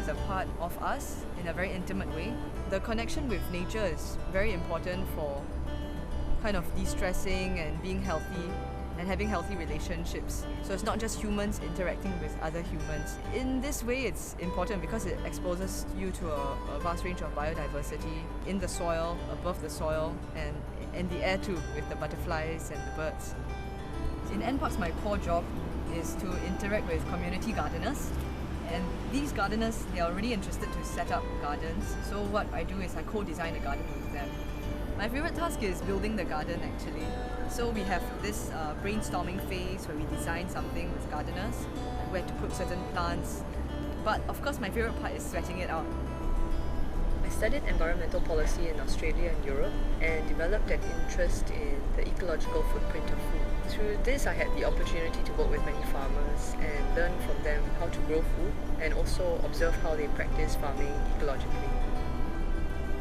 as a part of us in a very intimate way. The connection with nature is very important for kind of de-stressing and being healthy and having healthy relationships. So it's not just humans interacting with other humans. In this way, it's important because it exposes you to a vast range of biodiversity in the soil, above the soil, and in the air too, with the butterflies and the birds. In NParks, my core job is to interact with community gardeners. And these gardeners, they are already interested to set up gardens. So what I do is I co-design a garden with them. My favorite task is building the garden actually. So we have this brainstorming phase where we design something with gardeners, where to put certain plants. But of course my favorite part is sweating it out. I studied environmental policy in Australia and Europe and developed an interest in the ecological footprint of food. Through this I had the opportunity to work with many farmers and learn from them how to grow food and also observe how they practice farming ecologically.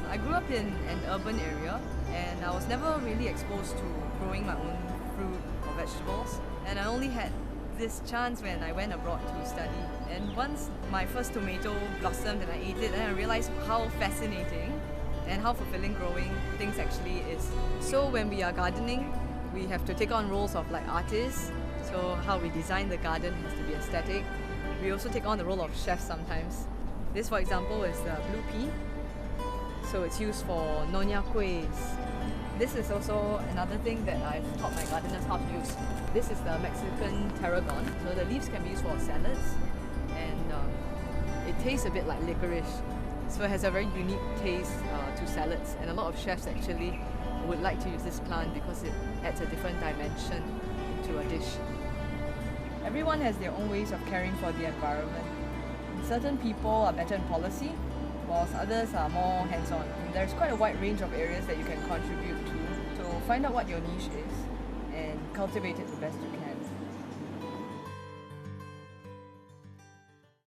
I grew up in an urban area and I was never really exposed to growing my own fruit or vegetables, and I only had this chance when I went abroad to study. And once my first tomato blossomed and I ate it, then I realized how fascinating and how fulfilling growing things actually is. So when we are gardening, we have to take on roles of like artists, so how we design the garden has to be aesthetic. We also take on the role of chef sometimes. This, for example, is the blue pea. So it's used for nonya kuehs. This is also another thing that I've taught my gardeners how to use. This is the Mexican tarragon. So the leaves can be used for salads, and it tastes a bit like licorice. So it has a very unique taste to salads, and a lot of chefs actually would like to use this plant because it adds a different dimension to a dish. Everyone has their own ways of caring for the environment. Certain people are better in policy, whilst others are more hands-on. There's quite a wide range of areas that you can contribute to. So find out what your niche is and cultivate it the best you can.